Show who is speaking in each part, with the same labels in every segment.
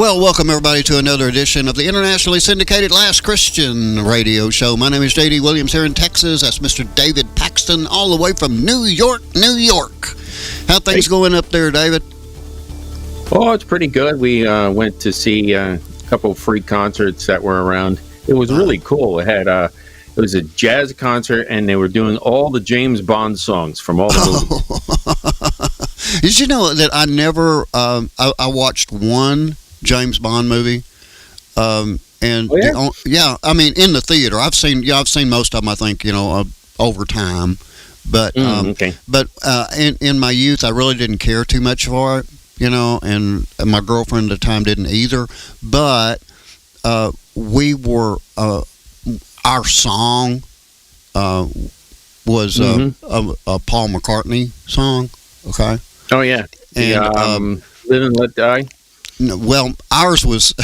Speaker 1: Well, welcome everybody to another edition of the internationally syndicated Last Christian radio show. My name is J.D. Williams here in Texas. That's Mr. David Paxton all the way from New York, New York. How things going up there, David?
Speaker 2: Oh, it's pretty good. We went to see a couple free concerts that were around. It was really cool. It was a jazz concert, and they were doing all the James Bond songs from all the movies.
Speaker 1: Did you know that I never, I watched one James Bond movie, and I mean in the theater. I've seen most of them. I think over time, but in my youth, I really didn't care too much for it, and my girlfriend at the time didn't either. But we were our song was a Paul McCartney song. Okay.
Speaker 2: Oh yeah, and Live and Let Die.
Speaker 1: No, well, ours was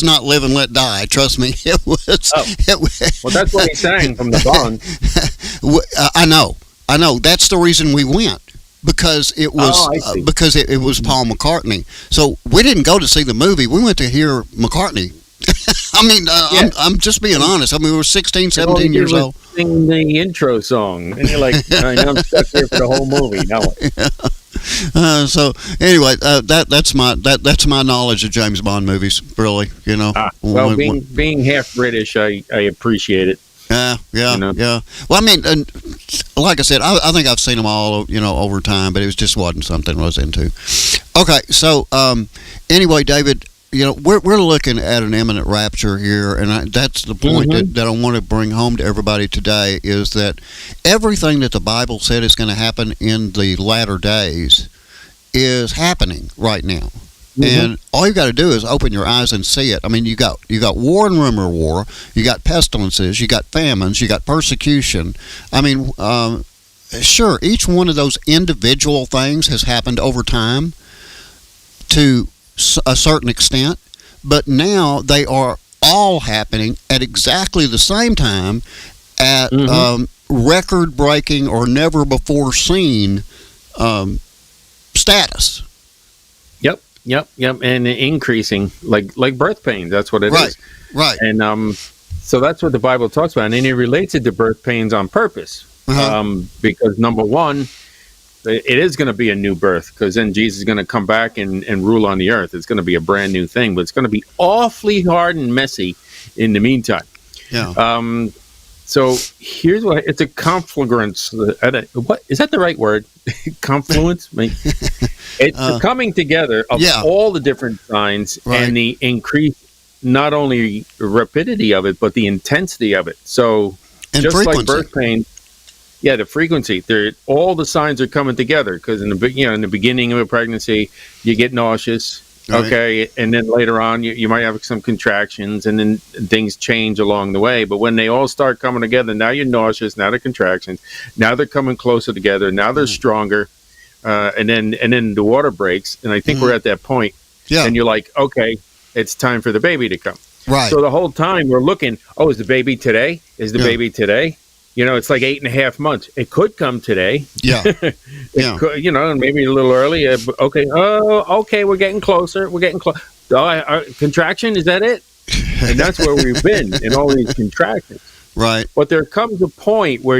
Speaker 1: not Live and Let Die. Trust me, it was.
Speaker 2: Oh. Well, that's what he sang from the Bond.
Speaker 1: I know. That's the reason we went, because it was it was Paul McCartney. So we didn't go to see the movie. We went to hear McCartney. I mean, I'm just being honest. I mean, we were 16, 17 years old.
Speaker 2: Sing the intro song, and you're like, I'm stuck here for the whole movie. Now what?
Speaker 1: So anyway, that's my knowledge of James Bond movies. Really,
Speaker 2: Well, being half British, I appreciate it.
Speaker 1: Yeah. Well, I mean, like I said, I think I've seen them all, over time, but it just wasn't something I was into. Okay, so anyway, David. We're looking at an imminent rapture here, and that's the point that I want to bring home to everybody today, is that everything that the Bible said is going to happen in the latter days is happening right now. And all you got to do is open your eyes and see it. I mean, you got war and rumor of war, you got pestilences, you got famines, you got persecution. I mean, sure, each one of those individual things has happened over time to a certain extent, but now they are all happening at exactly the same time at record-breaking or never-before-seen status.
Speaker 2: Yep, and increasing like birth pains. That's what it is.
Speaker 1: Right.
Speaker 2: And so that's what the Bible talks about, and it relates it to birth pains on purpose, because number one, it is going to be a new birth, because then Jesus is going to come back and rule on the earth. It's going to be a brand new thing, but it's going to be awfully hard and messy in the meantime.
Speaker 1: Yeah.
Speaker 2: So here's what it's a confluence. What is that the right word? Confluence. It's the coming together of all the different signs and the increase, not only rapidity of it, but the intensity of it. So just frequency. Like birth pain. Yeah, the frequency. All the signs are coming together, because in the beginning of a pregnancy, you get nauseous. Right. Okay, and then later on, you might have some contractions, and then things change along the way. But when they all start coming together, now you're nauseous. Now the contractions. Now they're coming closer together. Now they're stronger, and then the water breaks. And I think we're at that point. Yeah. And you're like, okay, it's time for the baby to come.
Speaker 1: Right.
Speaker 2: So the whole time we're looking. Oh, is the baby today? Is the baby today? It's like 8.5 months. It could come today.
Speaker 1: Yeah.
Speaker 2: Could, and maybe a little early. Okay. Oh, okay. We're getting closer. Contraction, is that it? And that's where we've been in all these contractions.
Speaker 1: Right.
Speaker 2: But there comes a point where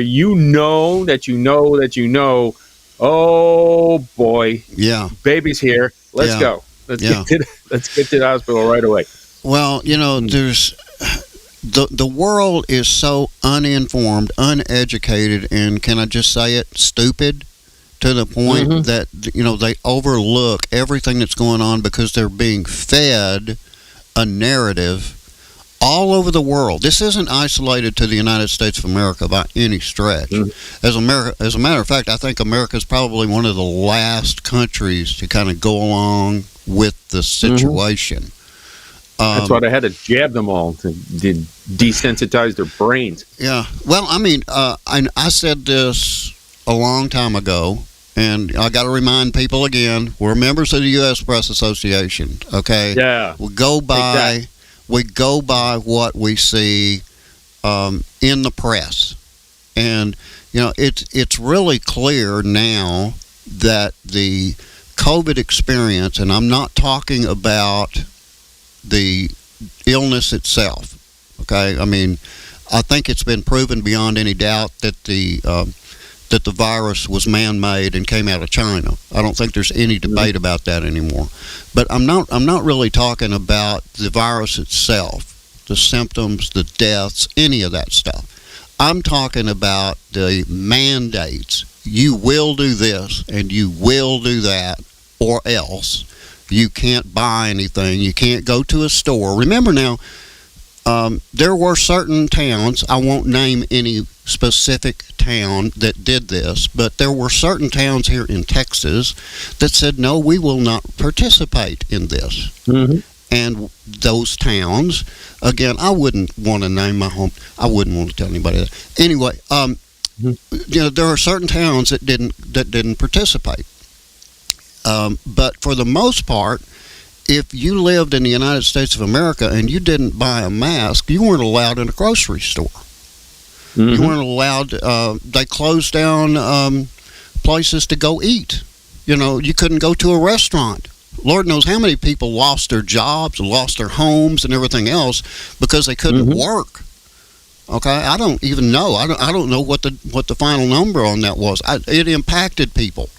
Speaker 2: oh boy.
Speaker 1: Yeah.
Speaker 2: Baby's here. Let's go. Let's get to the hospital right away.
Speaker 1: Well, there's the world is so uninformed, uneducated, and can I just say it, stupid, to the point that they overlook everything that's going on because they're being fed a narrative all over the world. This isn't isolated to the United States of America by any stretch. As a matter of fact, I think America is probably one of the last countries to kind of go along with the situation.
Speaker 2: That's why they had to jab them all to desensitize their brains.
Speaker 1: Yeah. Well, I mean, I said this a long time ago, and I got to remind people again, we're members of the U.S. Press Association, okay?
Speaker 2: Yeah.
Speaker 1: We go by what we see in the press. And, it's really clear now that the COVID experience, and I'm not talking about the illness itself. Okay, I mean, I think it's been proven beyond any doubt that the virus was man-made and came out of China. I don't think there's any debate about that anymore. But I'm not really talking about the virus itself, the symptoms, the deaths, any of that stuff. I'm talking about the mandates. You will do this and you will do that, or else you can't buy anything. You can't go to a store. Remember now, there were certain towns, I won't name any specific town that did this, but there were certain towns here in Texas that said, no, we will not participate in this. Mm-hmm. And those towns, again, I wouldn't want to name my home. I wouldn't want to tell anybody that. Anyway, there are certain towns that didn't participate. But for the most part, if you lived in the United States of America and you didn't buy a mask, you weren't allowed in a grocery store. Mm-hmm. You weren't allowed. They closed down places to go eat. You couldn't go to a restaurant. Lord knows how many people lost their jobs, lost their homes, and everything else because they couldn't work. Okay, I don't even know. I don't know what the final number on that was. It impacted people.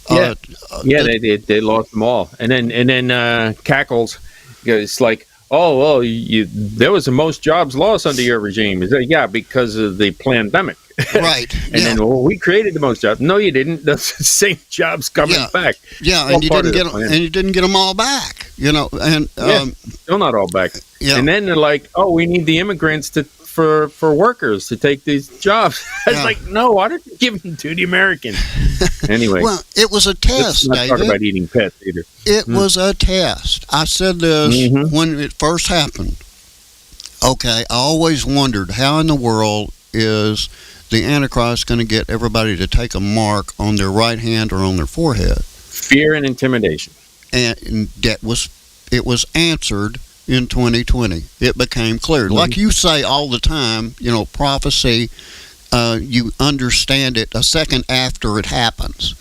Speaker 2: Yeah, they did. They lost them all, and then Cackles goes like, "Oh, well, there was the most jobs lost under your regime." Is that, yeah, because of the pandemic,
Speaker 1: right?
Speaker 2: And then, well, we created the most jobs. No, you didn't. Those same jobs coming back.
Speaker 1: Yeah, and you didn't get them all back. And
Speaker 2: still not all back.
Speaker 1: Yeah.
Speaker 2: And then they're like, "Oh, we need the immigrants for workers to take these jobs." I was like, no, why don't you give them to the Americans? Anyway.
Speaker 1: Well, it was a test,
Speaker 2: let's not talk about eating pets either.
Speaker 1: It was a test. I said this when it first happened. Okay, I always wondered how in the world is the Antichrist going to get everybody to take a mark on their right hand or on their forehead?
Speaker 2: Fear and intimidation.
Speaker 1: And it was answered in 2020. It became clear. Like you say all the time, prophecy, you understand it a second after it happens.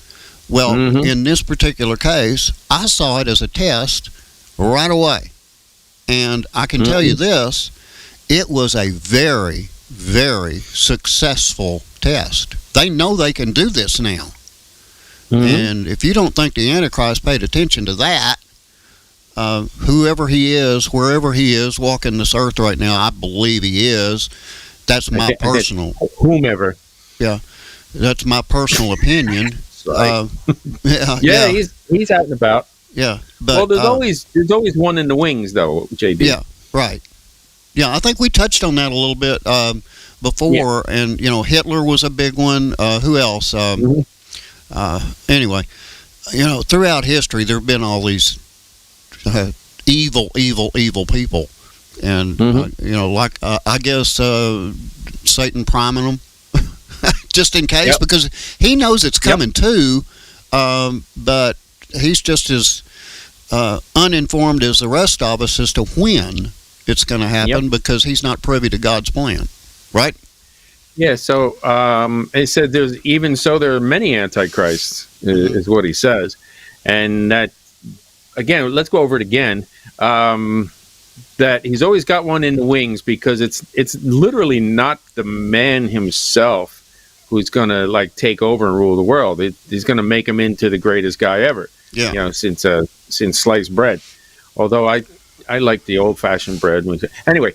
Speaker 1: Well, in this particular case, I saw it as a test right away. And I can tell you this, it was a very, very successful test. They know they can do this now. And if you don't think the Antichrist paid attention to that, whoever he is, wherever he is walking this earth right now, I believe he is. That's my personal...
Speaker 2: Whomever.
Speaker 1: Yeah, that's my personal opinion.
Speaker 2: He's out and about.
Speaker 1: Yeah, but...
Speaker 2: Well, there's always one in the wings, though, JD.
Speaker 1: Yeah, right. Yeah, I think we touched on that a little bit before, and, Hitler was a big one. Who else? Anyway, throughout history, there have been all these evil people, and I guess Satan priming them just in case, because he knows it's coming too, but he's just as uninformed as the rest of us as to when it's going to happen, because he's not privy to God's plan, right?
Speaker 2: Yeah, so he said there are many antichrists, is what he says, and that, again, let's go over it again, that he's always got one in the wings, because it's literally not the man himself who's going to take over and rule the world. He's going to make him into the greatest guy ever. Yeah, since sliced bread. Although I like the old-fashioned bread. Anyway,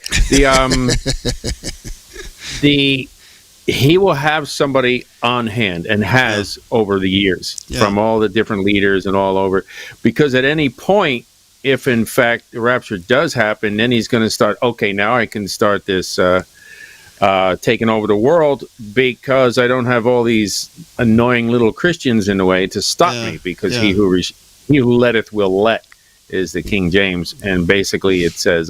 Speaker 2: he will have somebody on hand, and has over the years, from all the different leaders and all over, because at any point, if in fact the rapture does happen, then he's going to start, okay, now I can start this taking over the world, because I don't have all these annoying little Christians in the way to stop me, because he who letteth will let, is the King James, and basically it says,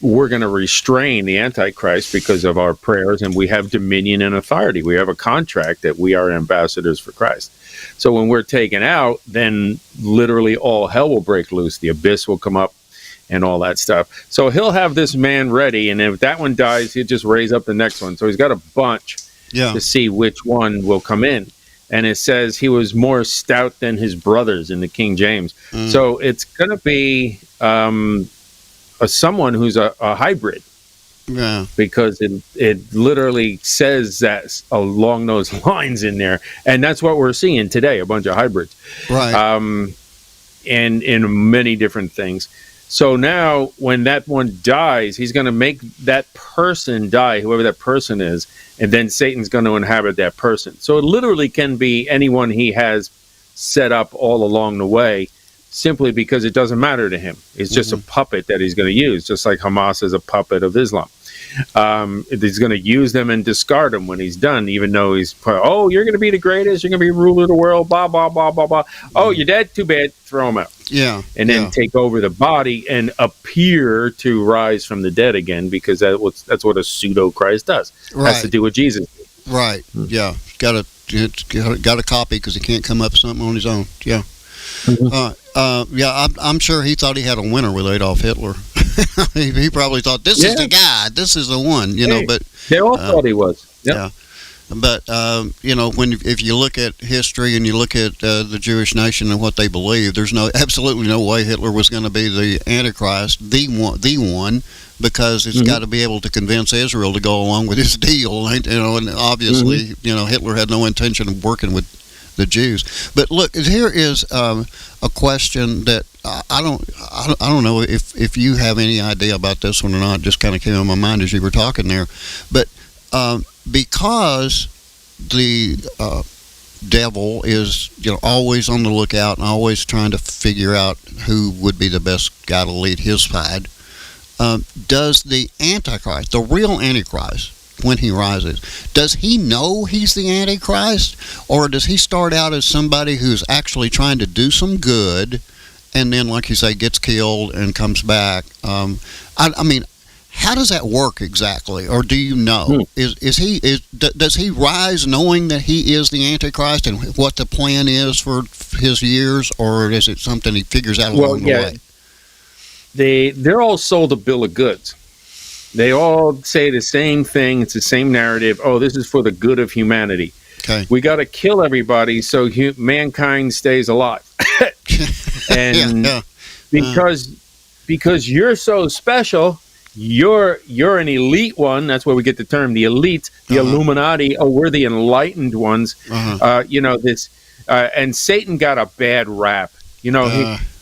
Speaker 2: we're going to restrain the Antichrist because of our prayers, and we have dominion and authority. We have a contract that we are ambassadors for Christ. So when we're taken out, then literally all hell will break loose. The abyss will come up and all that stuff. So he'll have this man ready, and if that one dies, he'll just raise up the next one. So he's got a bunch to see which one will come in. and it says he was more stout than his brothers in the King James. So it's going to be someone who's a hybrid.
Speaker 1: Yeah.
Speaker 2: Because it literally says that along those lines in there. And that's what we're seeing today, a bunch of hybrids.
Speaker 1: Right.
Speaker 2: And in many different things. So now when that one dies, he's going to make that person die, whoever that person is, and then Satan's going to inhabit that person. So it literally can be anyone he has set up all along the way, simply because it doesn't matter to him. It's just a puppet that he's going to use, just like Hamas is a puppet of Islam. He's going to use them and discard them when he's done, even though he's, oh, you're going to be the greatest, you're going to be ruler of the world, blah, blah, blah, blah, blah. Oh, you're dead? Too bad. Throw him out.
Speaker 1: Yeah.
Speaker 2: And then take over the body and appear to rise from the dead again, because that's what a pseudo-Christ does.
Speaker 1: Right.
Speaker 2: Has to do with Jesus.
Speaker 1: Right. Yeah. Got a copy because he can't come up with something on his own. Yeah. I'm sure he thought he had a winner with Adolf Hitler. he probably thought, this is the guy, this is the one, you know. But
Speaker 2: they all thought he was. Yep.
Speaker 1: Yeah. But if you look at history and you look at the Jewish nation and what they believe, there's absolutely no way Hitler was going to be the Antichrist, the one, because it's got to be able to convince Israel to go along with his deal, and obviously, Hitler had no intention of working with the Jews. But look, here is a question that I don't know if you have any idea about this one or not. It just kind of came in my mind as you were talking there. But because the devil is always on the lookout and always trying to figure out who would be the best guy to lead his side, does the Antichrist, the real Antichrist, when he rises, does he know he's the Antichrist, or does he start out as somebody who's actually trying to do some good, and then, like you say, gets killed and comes back? I mean, how does that work exactly, or do you know? Does he rise knowing that he is the Antichrist and what the plan is for his years, or is it something he figures out along the way?
Speaker 2: They're all sold a bill of goods. They all say the same thing. It's the same narrative. Oh, this is for the good of humanity.
Speaker 1: Okay.
Speaker 2: We got to kill everybody so mankind stays alive. And because you're so special, you're an elite one. That's where we get the term the elite, the Illuminati. Oh, we're the enlightened ones. And Satan got a bad rap.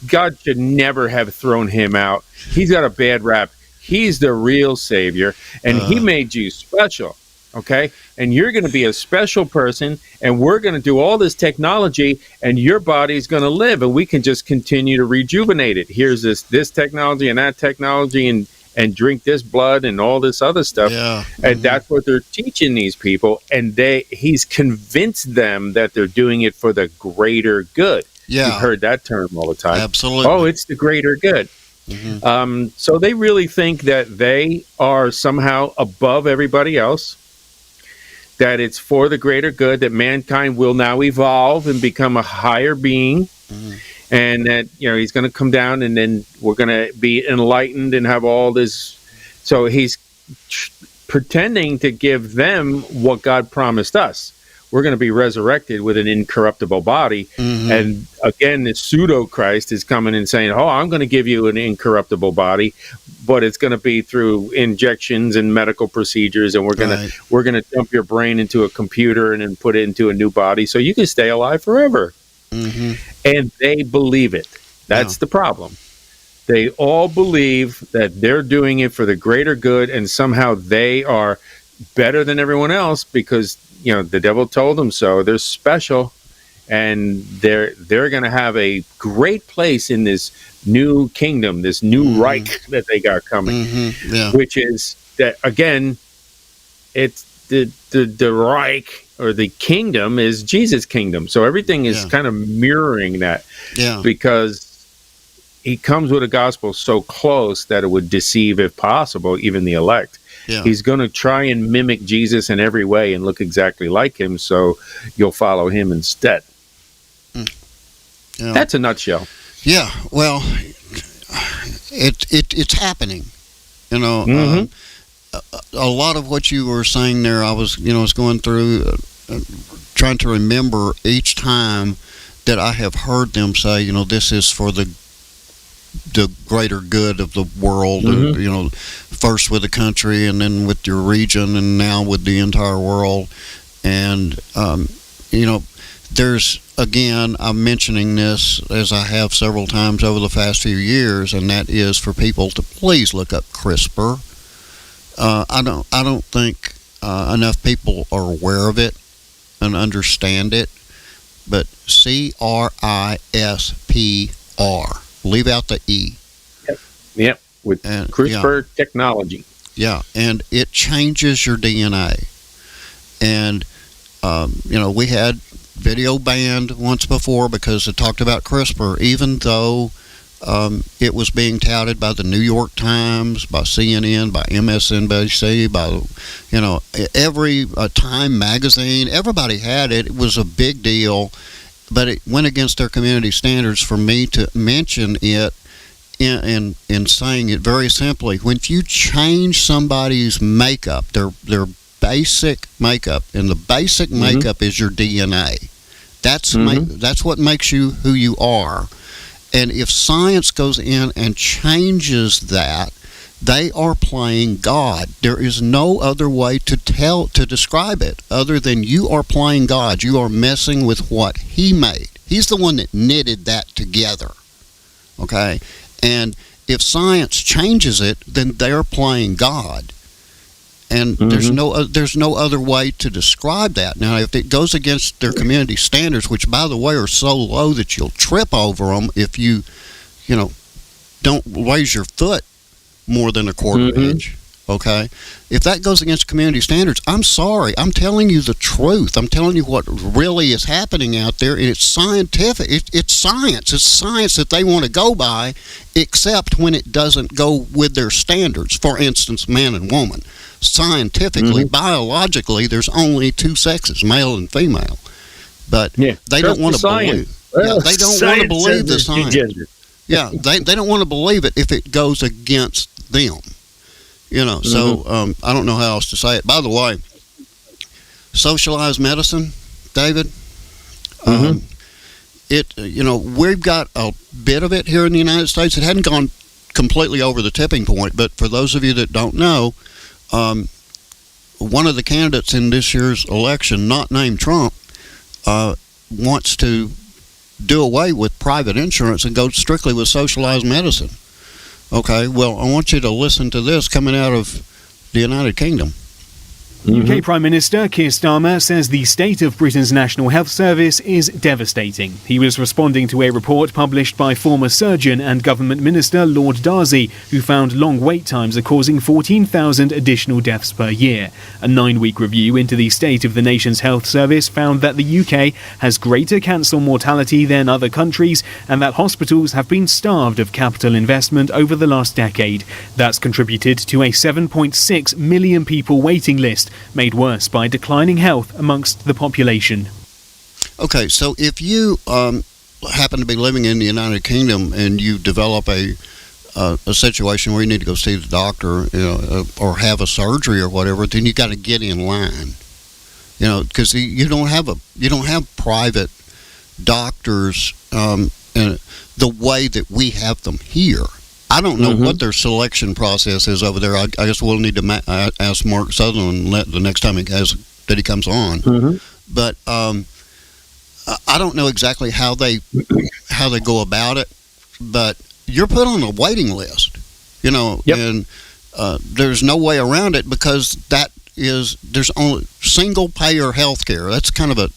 Speaker 2: God should never have thrown him out. He's got a bad rap. He's the real savior, and he made you special, okay? And you're going to be a special person, and we're going to do all this technology, and your body's going to live, and we can just continue to rejuvenate it. Here's this technology and that technology, and drink this blood and all this other stuff.
Speaker 1: Yeah.
Speaker 2: And that's what they're teaching these people, and he's convinced them that they're doing it for the greater good.
Speaker 1: Yeah.
Speaker 2: You've heard that term all the time.
Speaker 1: Absolutely.
Speaker 2: Oh, it's the greater good. So they really think that they are somehow above everybody else, that it's for the greater good, that mankind will now evolve and become a higher being, and that he's going to come down, and then we're going to be enlightened and have all this. So he's pretending to give them what God promised us. We're going to be resurrected with an incorruptible body. And again, the pseudo-Christ is coming and saying, oh, I'm going to give you an incorruptible body, but it's going to be through injections and medical procedures, and we're going to dump your brain into a computer and then put it into a new body so you can stay alive forever. And they believe it. That's the problem. They all believe that they're doing it for the greater good, and somehow they are better than everyone else because the devil told them so. They're special, and they're going to have a great place in this new kingdom, this new Reich that they got coming, which is that, again, it's the Reich, or the kingdom, is Jesus' kingdom. So everything is kind of mirroring that, because he comes with a gospel so close that it would deceive, if possible, even the elect. He's going to try and mimic Jesus in every way and look exactly like him, so you'll follow him instead. That's a nutshell.
Speaker 1: Yeah, well, it's happening. A lot of what you were saying there, I was going through, trying to remember each time that I have heard them say, this is for the greater good of the world, first with the country and then with your region and now with the entire world. And, there's, again, I'm mentioning this as I have several times over the past few years, and that is for people to please look up CRISPR. I don't think enough people are aware of it and understand it, but CRISPR. Leave out the E.
Speaker 2: Yep. With CRISPR technology.
Speaker 1: Yeah, and it changes your DNA. And, we had video banned once before because it talked about CRISPR, even though it was being touted by the New York Times, by CNN, by MSNBC, by, every Time magazine. Everybody had it. It was a big deal. But it went against their community standards for me to mention it in saying it very simply. When you change somebody's makeup, their basic makeup, and the basic makeup is your DNA. That's what makes you who you are. And if science goes in and changes that, they are playing God. There is no other way to describe it other than you are playing God. You are messing with what He made. He's the one that knitted that together. Okay? And if science changes it, then they're playing God. And there's no other way to describe that. Now, if it goes against their community standards, which, by the way, are so low that you'll trip over them if you don't raise your foot more than a quarter inch, okay? If that goes against community standards, I'm sorry. I'm telling you the truth. I'm telling you what really is happening out there, and it's scientific. It's science. It's science that they want to go by, except when it doesn't go with their standards. For instance, man and woman. Scientifically, biologically, there's only two sexes, male and female. But they don't want to believe. They don't want to believe the science. Yeah, they don't want to believe it if it goes against them. So I don't know how else to say it. By the way, socialized medicine, David, we've got a bit of it here in the United States. It hadn't gone completely over the tipping point, but for those of you that don't know, one of the candidates in this year's election, not named Trump, wants to do away with private insurance and go strictly with socialized medicine. Okay, well, I want you to listen to this coming out of the United Kingdom.
Speaker 3: UK Prime Minister Keir Starmer says the state of Britain's National Health Service is devastating. He was responding to a report published by former surgeon and government minister Lord Darzi, who found long wait times are causing 14,000 additional deaths per year. A 9-week review into the state of the nation's health service found that the UK has greater cancer mortality than other countries and that hospitals have been starved of capital investment over the last decade. That's contributed to a 7.6 million people waiting list, made worse by declining health amongst the population.
Speaker 1: Okay, so if you happen to be living in the United Kingdom and you develop a situation where you need to go see the doctor, or have a surgery or whatever, then you got to get in line. Because you don't have private doctors the way that we have them here. I don't know what their selection process is over there. I guess we'll need to ask Mark Sutherland the next time he comes on. But I don't know exactly how they go about it. But you're put on a waiting list, and there's no way around it because there's only single payer health care. That's kind of a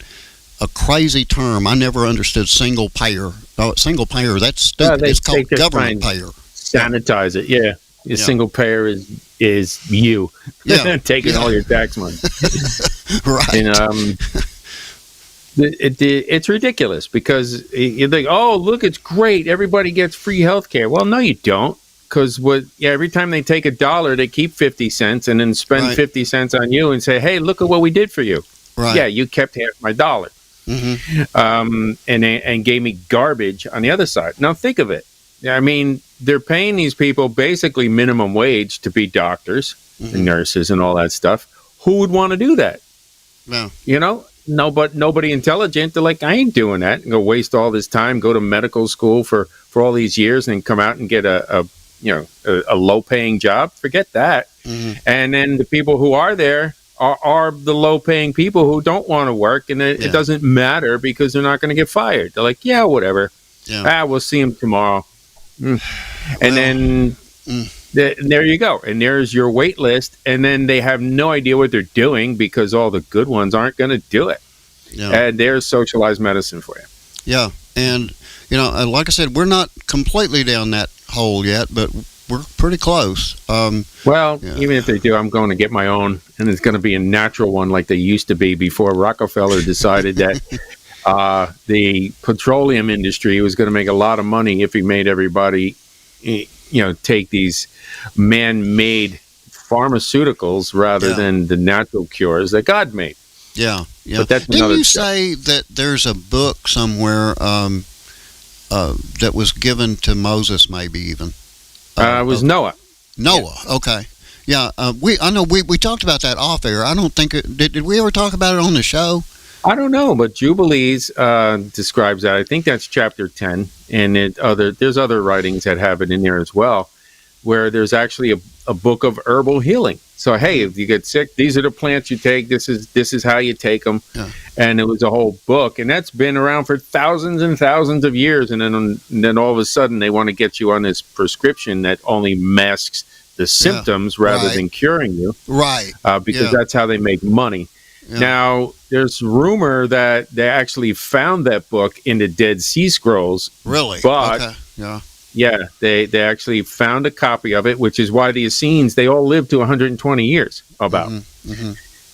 Speaker 1: crazy term. I never understood single payer. Single payer, that's stupid. It's called government payer.
Speaker 2: Sanitize it, Your single payer is you taking all your tax money.
Speaker 1: Right.
Speaker 2: And it's ridiculous because you think, oh, look, it's great. Everybody gets free health care. Well, no, you don't. Because every time they take $1, they keep 50 cents and then spend 50 cents on you and say, hey, look at what we did for you.
Speaker 1: Right.
Speaker 2: Yeah, you kept half my dollar. And gave me garbage on the other side. Now think of it. I mean, they're paying these people basically minimum wage to be doctors and nurses and all that stuff. Who would want to do that?
Speaker 1: No.
Speaker 2: nobody intelligent. They're like, I ain't doing that. And go waste all this time, go to medical school for all these years, and come out and get a low paying job. Forget that. Mm-hmm. And then the people who are there are the low paying people who don't want to work, and it doesn't matter because they're not going to get fired. They're like, yeah, whatever. Yeah. We'll see them tomorrow. And then there you go. And there's your wait list. And then they have no idea what they're doing because all the good ones aren't going to do it. Yeah. And there's socialized medicine for you.
Speaker 1: Yeah. And, like I said, we're not completely down that hole yet, but we're pretty close.
Speaker 2: Even if they do, I'm going to get my own, and it's going to be a natural one like they used to be before Rockefeller decided that the petroleum industry was going to make a lot of money if he made everybody, take these man-made pharmaceuticals rather than the natural cures that God made.
Speaker 1: Yeah.
Speaker 2: But that's
Speaker 1: Didn't you say that there's a book somewhere that was given to Moses, maybe even?
Speaker 2: It was Noah.
Speaker 1: Okay. Yeah, I know we talked about that off air. I don't think did we ever talk about it on the show?
Speaker 2: I don't know, but Jubilees describes that. I think that's chapter 10, and there's other writings that have it in there as well, where there's actually a book of herbal healing. So, hey, if you get sick, these are the plants you take. This is how you take them. Yeah. And it was a whole book, and that's been around for thousands and thousands of years. And then all of a sudden, they want to get you on this prescription that only masks the symptoms rather than curing you.
Speaker 1: Right.
Speaker 2: Because that's how they make money. Yeah. Now, there's rumor that they actually found that book in the Dead Sea Scrolls.
Speaker 1: Really?
Speaker 2: But, they actually found a copy of it, which is why the Essenes, they all lived to 120 years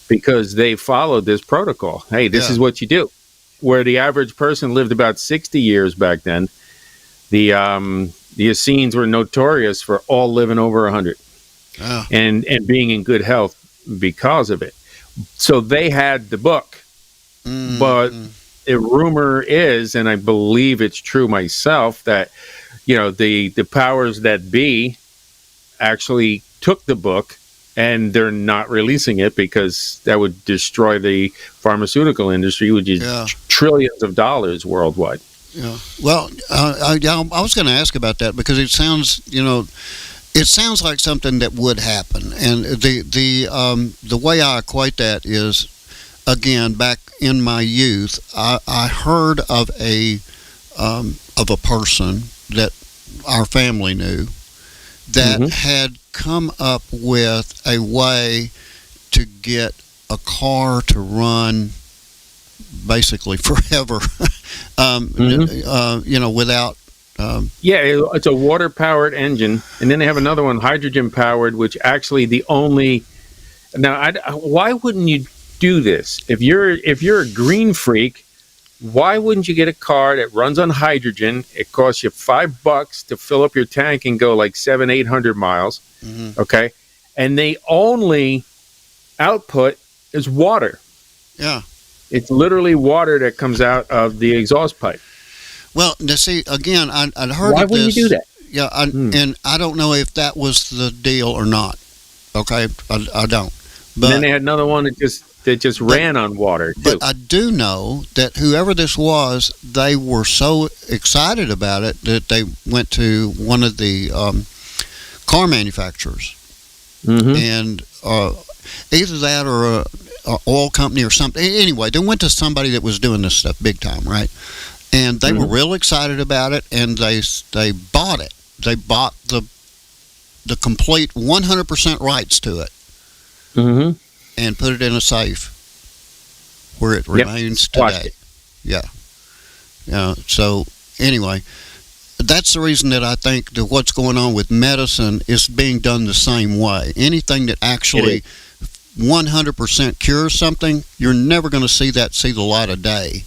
Speaker 2: because they followed this protocol. Hey, this is what you do. Where the average person lived about 60 years back then, the Essenes were notorious for all living over 100 and being in good health because of it. So they had the book, but the rumor is, and I believe it's true myself, that the powers that be actually took the book and they're not releasing it because that would destroy the pharmaceutical industry, which is trillions of dollars worldwide.
Speaker 1: Yeah. Well, I was going to ask about that because it sounds, it sounds like something that would happen, and the way I equate that is, again, back in my youth, I heard of a person that our family knew that had come up with a way to get a car to run basically forever, without.
Speaker 2: It's a water-powered engine, and then they have another one, hydrogen-powered, which actually the only. Now, why wouldn't you do this if you're a green freak? Why wouldn't you get a car that runs on hydrogen? It costs you $5 to fill up your tank and go like 700-800 miles. Okay, and they only output is water.
Speaker 1: Yeah,
Speaker 2: it's literally water that comes out of the exhaust pipe.
Speaker 1: Well, see, again, I'd heard
Speaker 2: Why
Speaker 1: of this.
Speaker 2: Why wouldn't you do that?
Speaker 1: Yeah, and I don't know if that was the deal or not. Okay, I don't. But
Speaker 2: and then they had another one that just ran on water, too.
Speaker 1: But I do know that whoever this was, they were so excited about it that they went to one of the car manufacturers. And either that or a oil company or something. Anyway, they went to somebody that was doing this stuff big time, right? And they were real excited about it, and they bought it. They bought the complete 100% rights to it, and put it in a safe where it remains today. Yeah. So anyway, that's the reason that I think that what's going on with medicine is being done the same way. Anything that actually 100% cures something, you're never going to see the light of day.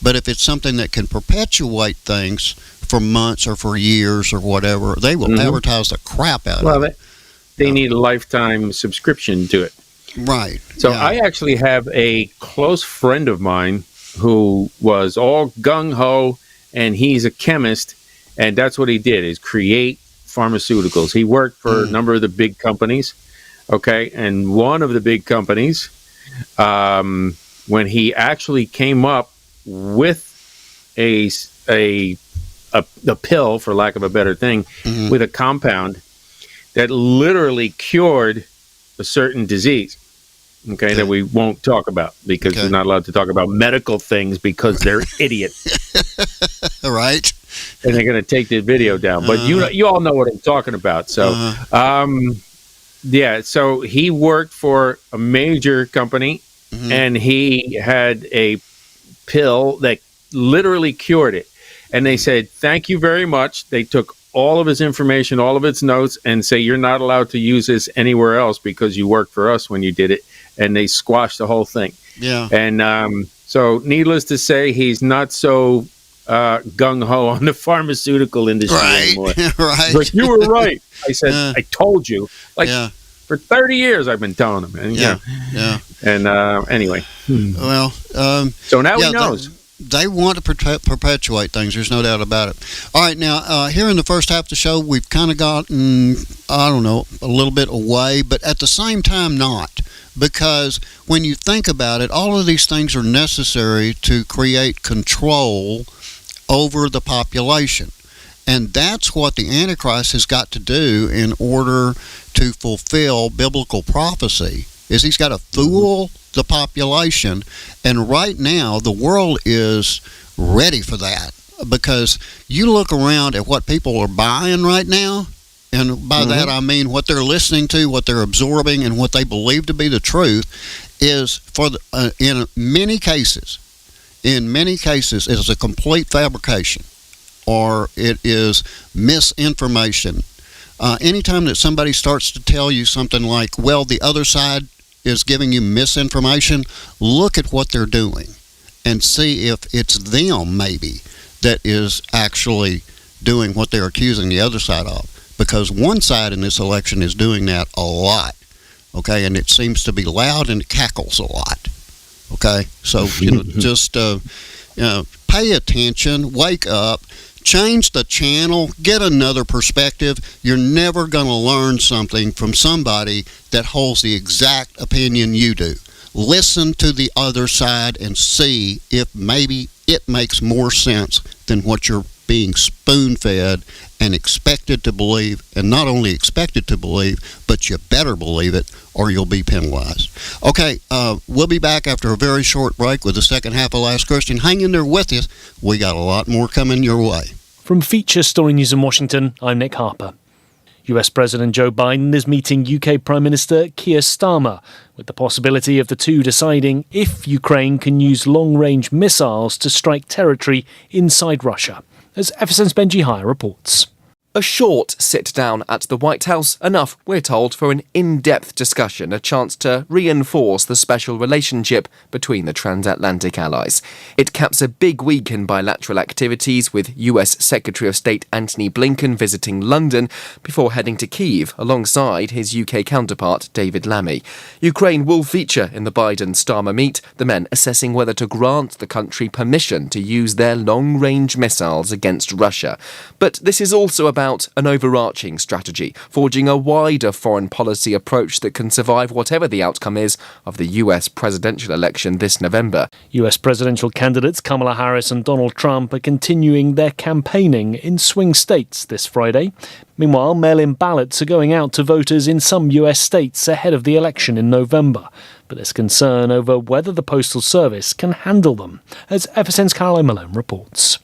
Speaker 1: But if it's something that can perpetuate things for months or for years or whatever, they will advertise the crap out of it.
Speaker 2: They need a lifetime subscription to it.
Speaker 1: Right.
Speaker 2: So I actually have a close friend of mine who was all gung-ho, and he's a chemist, and that's what he did, is create pharmaceuticals. He worked for a number of the big companies, okay? And one of the big companies when he actually came up with a pill, for lack of a better thing, with a compound that literally cured a certain disease. Okay, that we won't talk about because we're not allowed to talk about medical things because they're idiots.
Speaker 1: Right.
Speaker 2: And they're going to take the video down. But you all know what I'm talking about. So, so he worked for a major company, and he had a pill that literally cured it. And they said, thank you very much. They took all of his information, all of its notes, and say, you're not allowed to use this anywhere else because you worked for us when you did it. And they squashed the whole thing. Yeah. And so needless to say, he's not so gung-ho on the pharmaceutical industry anymore.
Speaker 1: Right.
Speaker 2: Like, you were right. I said, I told you. For 30 years I've been telling him. And, And anyway.
Speaker 1: Well.
Speaker 2: So now he knows.
Speaker 1: They want to perpetuate things. There's no doubt about it. All right, now, here in the first half of the show, we've kind of gotten, I don't know, a little bit away, but at the same time not. Because when you think about it, all of these things are necessary to create control over the population. And that's what the Antichrist has got to do in order to fulfill biblical prophecy, is he's got to fool the population. And right now, the world is ready for that. Because you look around at what people are buying right now, and by that I mean what they're listening to, what they're absorbing, and what they believe to be the truth, is in many cases, it is a complete fabrication, or it is misinformation. Anytime that somebody starts to tell you something like, well, the other side is giving you misinformation, look at what they're doing and see if it's them maybe that is actually doing what they're accusing the other side of. Because one side in this election is doing that a lot, okay, and it seems to be loud and it cackles a lot, okay. So just pay attention, wake up, change the channel, get another perspective. You're never going to learn something from somebody that holds the exact opinion you do. Listen to the other side and see if maybe it makes more sense than what you're being spoon-fed and expected to believe, and not only expected to believe, but you better believe it or you'll be penalized. Okay, we'll be back after a very short break with the second half of Last Christian. Hang in there with us. We got a lot more coming your way.
Speaker 3: From Feature Story News in Washington, I'm Nick Harper. US President Joe Biden is meeting UK Prime Minister Keir Starmer, with the possibility of the two deciding if Ukraine can use long-range missiles to strike territory inside Russia, as FSN's Benji Hire reports.
Speaker 4: A short sit-down at the White House, enough, we're told, for an in-depth discussion, a chance to reinforce the special relationship between the transatlantic allies. It caps a big week in bilateral activities, with US Secretary of State Antony Blinken visiting London before heading to Kyiv alongside his UK counterpart David Lammy. Ukraine will feature in the Biden-Starmer meet, the men assessing whether to grant the country permission to use their long-range missiles against Russia. But this is also about an overarching strategy, forging a wider foreign policy approach that can survive whatever the outcome is of the US presidential election this November.
Speaker 3: US presidential candidates Kamala Harris and Donald Trump are continuing their campaigning in swing states this Friday. Meanwhile, mail-in ballots are going out to voters in some US states ahead of the election in November. But there's concern over whether the Postal Service can handle them, as FSN's Caroline Malone reports.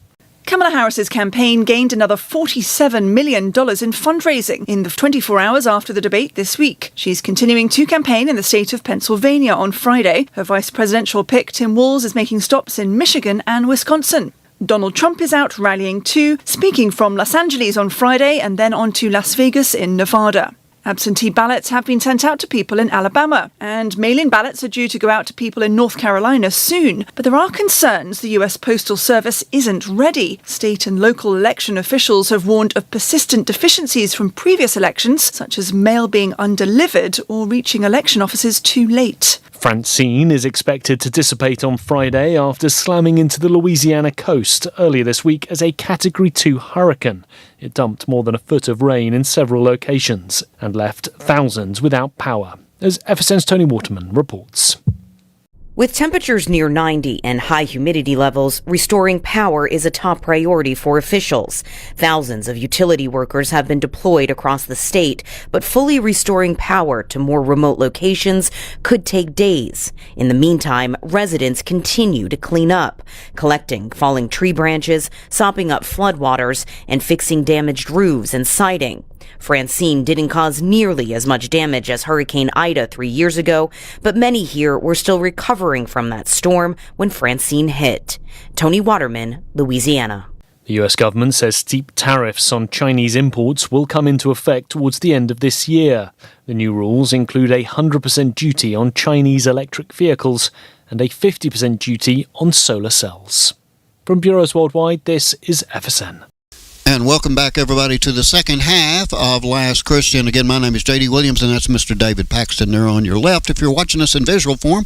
Speaker 5: Kamala Harris's campaign gained another $47 million in fundraising in the 24 hours after the debate this week. She's continuing to campaign in the state of Pennsylvania on Friday. Her vice presidential pick, Tim Walz, is making stops in Michigan and Wisconsin. Donald Trump is out rallying too, speaking from Los Angeles on Friday and then on to Las Vegas in Nevada. Absentee ballots have been sent out to people in Alabama, and mail-in ballots are due to go out to people in North Carolina soon. But there are concerns the US Postal Service isn't ready. State and local election officials have warned of persistent deficiencies from previous elections, such as mail being undelivered or reaching election offices too late.
Speaker 3: Francine is expected to dissipate on Friday after slamming into the Louisiana coast earlier this week as a Category 2 hurricane. It dumped more than a foot of rain in several locations and left thousands without power, as FSN's Tony Waterman reports.
Speaker 6: With temperatures near 90 and high humidity levels, restoring power is a top priority for officials. Thousands of utility workers have been deployed across the state, but fully restoring power to more remote locations could take days. In the meantime, residents continue to clean up, collecting falling tree branches, sopping up floodwaters, and fixing damaged roofs and siding. Francine didn't cause nearly as much damage as Hurricane Ida 3 years ago, but many here were still recovering from that storm when Francine hit. Tony Waterman, Louisiana.
Speaker 3: The US government says steep tariffs on Chinese imports will come into effect towards the end of this year. The new rules include a 100% duty on Chinese electric vehicles and a 50% duty on solar cells. From Bureaus Worldwide, this is FSN.
Speaker 1: And welcome back, everybody, to the second half of Last Christian. Again, my name is J.D. Williams, and that's Mr. David Paxton there on your left. If you're watching us in visual form,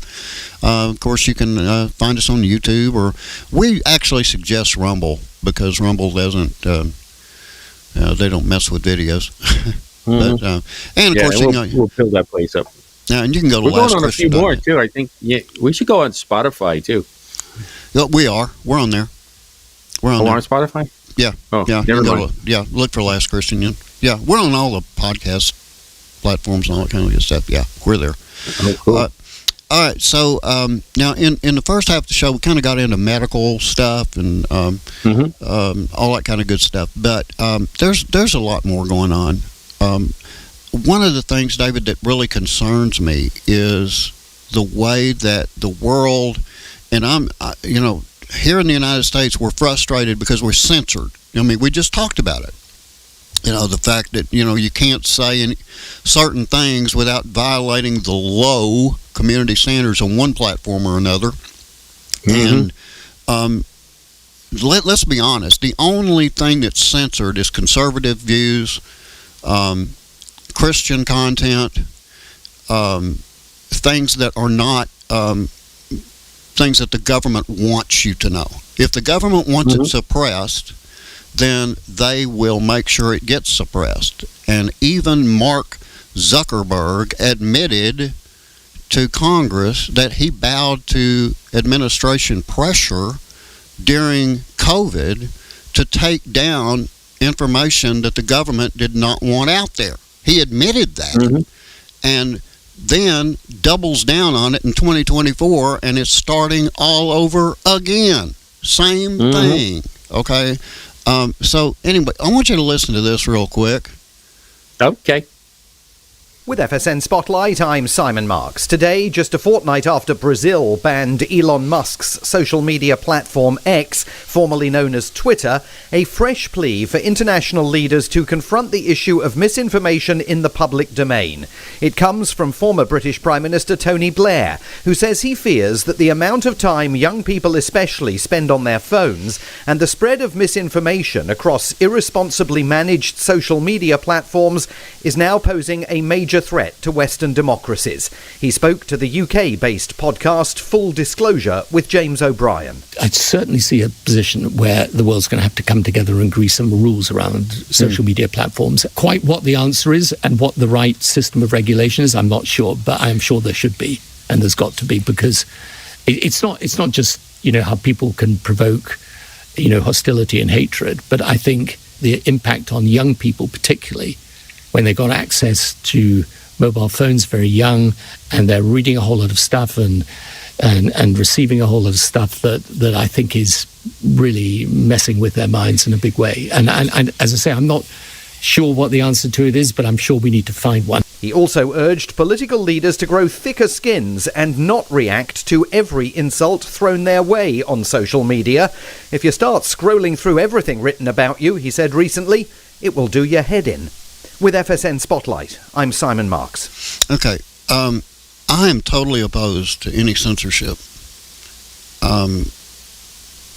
Speaker 1: of course, you can find us on YouTube, or we actually suggest Rumble, because Rumble doesn't, they don't mess with videos. But, and, of course,
Speaker 2: we'll fill that place up.
Speaker 1: Yeah, and you can go to
Speaker 2: We're going on a few more, too. I think we should go on Spotify, too.
Speaker 1: We are. We're on there. We're on
Speaker 2: there. On Spotify?
Speaker 1: Yeah.
Speaker 2: Oh,
Speaker 1: yeah.
Speaker 2: Never mind.
Speaker 1: Look for Last Christian. Yeah, we're on all the podcast platforms and all that kind of good stuff. Yeah, we're there.
Speaker 2: Oh, cool.
Speaker 1: All right. So now, in the first half of the show, we kind of got into medical stuff and all that kind of good stuff. But there's a lot more going on. One of the things, David, that really concerns me is the way that the world, and here in the United States, we're frustrated because we're censored. I mean, we just talked about it. The fact that, you can't say any certain things without violating the low community standards on one platform or another. And let's be honest. The only thing that's censored is conservative views, Christian content, things that are not things that the government wants you to know. If the government wants it suppressed, then they will make sure it gets suppressed. And even Mark Zuckerberg admitted to Congress that he bowed to administration pressure during COVID to take down information that the government did not want out there. He admitted that. And then doubles down on it in 2024, and it's starting all over again. Same thing. Okay? So, anyway, I want you to listen to this real quick.
Speaker 2: Okay.
Speaker 7: With FSN Spotlight, I'm Simon Marks. Today, just a fortnight after Brazil banned Elon Musk's social media platform X, formerly known as Twitter, a fresh plea for international leaders to confront the issue of misinformation in the public domain. It comes from former British Prime Minister Tony Blair, who says he fears that the amount of time young people especially spend on their phones and the spread of misinformation across irresponsibly managed social media platforms is now posing a major threat to Western democracies. He spoke to the UK-based podcast Full Disclosure with James O'Brien.
Speaker 8: I certainly see a position where the world's going to have to come together and agree some rules around social media platforms. Quite what the answer is and what the right system of regulation is, I'm not sure, but I'm sure there should be, and there's got to be, because it's not just, how people can provoke, hostility and hatred, but I think the impact on young people particularly, when they got access to mobile phones very young and they're reading a whole lot of stuff and receiving a whole lot of stuff that I think is really messing with their minds in a big way. And as I say, I'm not sure what the answer to it is, but I'm sure we need to find one.
Speaker 7: He also urged political leaders to grow thicker skins and not react to every insult thrown their way on social media. If you start scrolling through everything written about you, he said recently, it will do your head in. With FSN Spotlight, I'm Simon Marks.
Speaker 1: Okay. I am totally opposed to any censorship.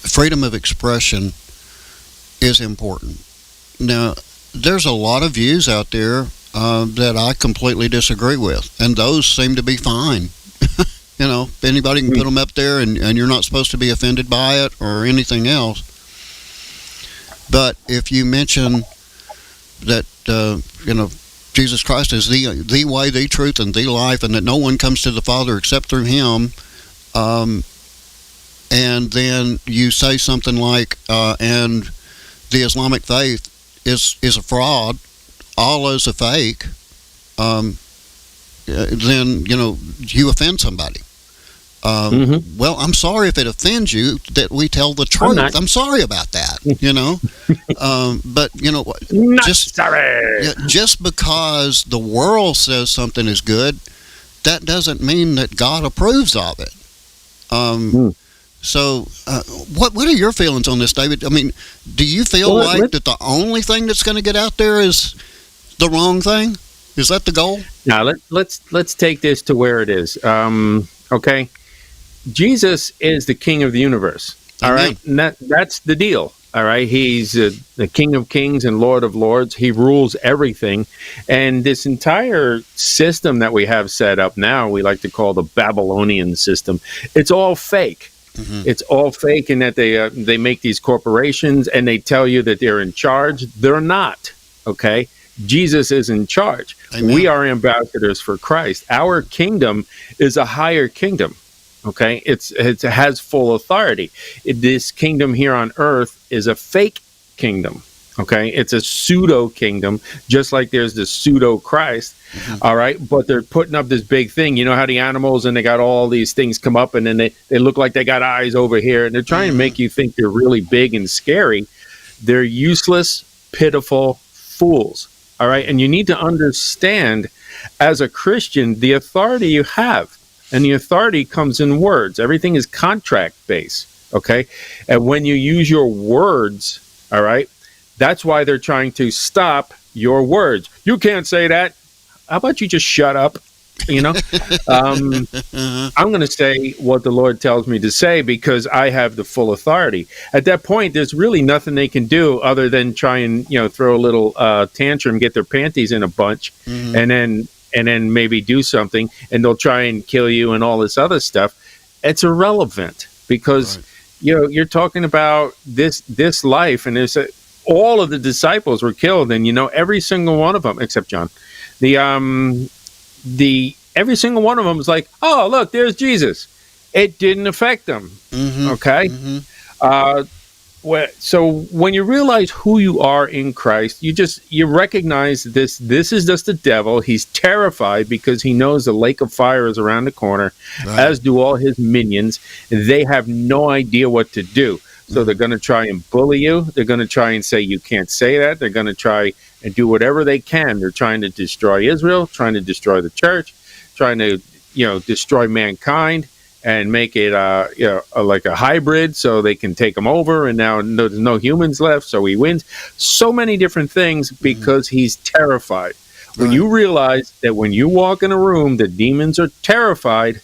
Speaker 1: Freedom of expression is important. Now, there's a lot of views out there that I completely disagree with, and those seem to be fine. Anybody can put them up there, and you're not supposed to be offended by it or anything else. But if you mention that Jesus Christ is the way, the truth, and the life, and that no one comes to the Father except through Him, and then you say something like, and the Islamic faith is a fraud, Allah is a fake, then, you offend somebody. Well, I'm sorry if it offends you that we tell the truth. I'm sorry about that, but, just because the world says something is good, that doesn't mean that God approves of it. So, what are your feelings on this, David? I mean, do you feel that the only thing that's going to get out there is the wrong thing? Is that the goal?
Speaker 2: Now, let's take this to where it is. Okay, Jesus is the King of the universe. All right, and that's the deal. All right, he's the King of kings and Lord of lords. He rules everything, and this entire system that we have set up now, we like to call the Babylonian system. It's all fake. It's all fake in that they make these corporations and they tell you that they're in charge. They're not. Okay, Jesus is in charge. Amen. We are ambassadors for Christ. Our kingdom is a higher kingdom. Okay, it has full authority. This kingdom here on earth is a fake kingdom. Okay, it's a pseudo kingdom, just like there's the pseudo Christ. All right, but they're putting up this big thing. You know how the animals and they got all these things come up and then they look like they got eyes over here and they're trying to make you think they're really big and scary. They're useless, pitiful fools. All right, and you need to understand as a Christian the authority you have. And the authority comes in words. Everything is contract based, okay? And when you use your words, all right, that's why they're trying to stop your words. You can't say that. How about you just shut up? I'm going to say what the Lord tells me to say because I have the full authority. At that point, there's really nothing they can do other than try and, throw a little tantrum, get their panties in a bunch, and then maybe do something, and they'll try and kill you and all this other stuff. It's irrelevant because, you're talking about this life, and there's all of the disciples were killed, and every single one of them, except John, every single one of them was like, oh, look, there's Jesus. It didn't affect them. Okay. So when you realize who you are in Christ, you recognize this is just the devil. He's terrified because he knows the lake of fire is around the corner, as do all his minions. They have no idea what to do. So they're going to try and bully you. They're going to try and say you can't say that. They're going to try and do whatever they can. They're trying to destroy Israel, trying to destroy the church, trying to destroy mankind and make it like a hybrid so they can take them over. And now there's no humans left, so he wins. So many different things because he's terrified. When you realize that when you walk in a room, the demons are terrified,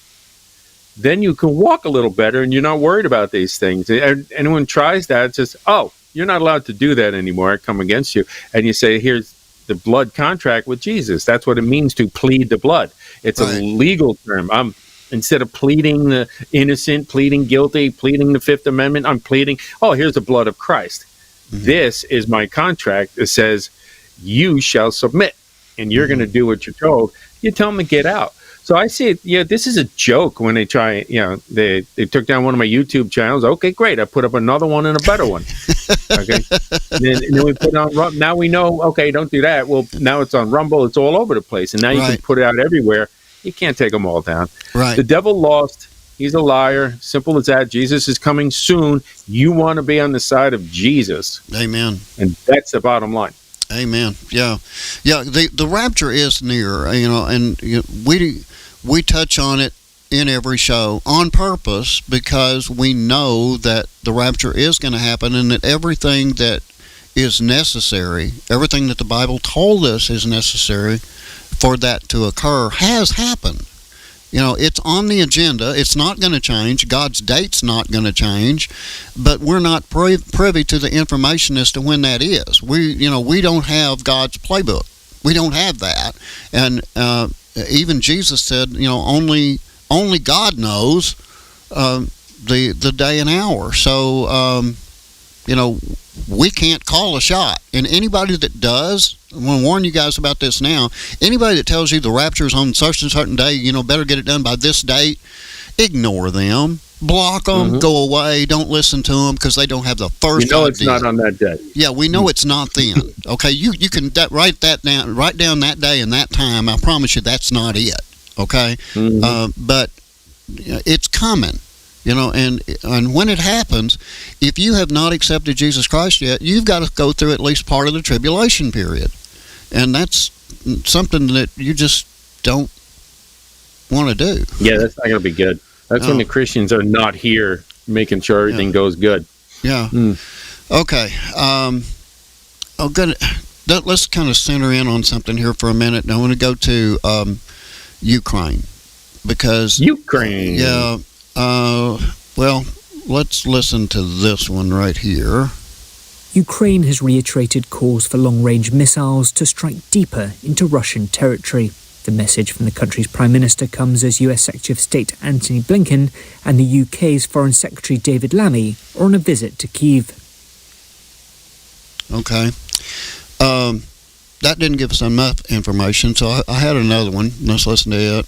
Speaker 2: then you can walk a little better and you're not worried about these things. Anyone tries that, it's just, oh, you're not allowed to do that anymore. I come against you. And you say, here's the blood contract with Jesus. That's what it means to plead the blood. It's a legal term. Instead of pleading the innocent, pleading guilty, pleading the Fifth Amendment, I'm pleading, oh, here's the blood of Christ. This is my contract that says you shall submit and you're going to do what you're told. You tell them to get out. So I see it, this is a joke when they try, they took down one of my YouTube channels. Okay, great. I put up another one and a better one. Okay. And then we put it on, now we know, okay, don't do that. Well, now it's on Rumble. It's all over the place. And now you can put it out everywhere. You can't take them all down. Right. The devil lost. He's a liar. Simple as that. Jesus is coming soon. You want to be on the side of Jesus.
Speaker 1: Amen.
Speaker 2: And that's the bottom line.
Speaker 1: Amen. Yeah. The rapture is near. And we touch on it in every show on purpose because we know that the rapture is going to happen and that everything that is necessary, everything that the Bible told us is necessary for that to occur has happened. It's on the agenda. It's not going to change. God's date's not going to change, but we're not privy to the information as to when that is. We don't have God's playbook. We don't have that. And even Jesus said, only God knows the day and hour. So, we can't call a shot. And anybody that does, I'm going to warn you guys about this now, anybody that tells you the rapture is on such and certain day, better get it done by this date, ignore them. Block them, go away, don't listen to them because they don't have the first idea.
Speaker 2: It's not on that day.
Speaker 1: Yeah, we know it's not then. Okay, you can write down that day and that time. I promise you that's not it. Okay, but it's coming. And when it happens, if you have not accepted Jesus Christ yet, you've got to go through at least part of the tribulation period, and that's something that you just don't want to do.
Speaker 2: Yeah, that's not going to be good. That's when the Christians are not here making sure everything goes good.
Speaker 1: Yeah. Okay. Let's kind of center in on something here for a minute. I want to go to Ukraine because
Speaker 2: Ukraine.
Speaker 1: Yeah. Well, let's listen to this one right here.
Speaker 9: Ukraine has reiterated calls for long-range missiles to strike deeper into Russian territory. The message from the country's Prime Minister comes as US Secretary of State Antony Blinken and the UK's Foreign Secretary David Lammy are on a visit to Kyiv.
Speaker 1: Okay. That didn't give us enough information, so I had another one. Let's listen to it.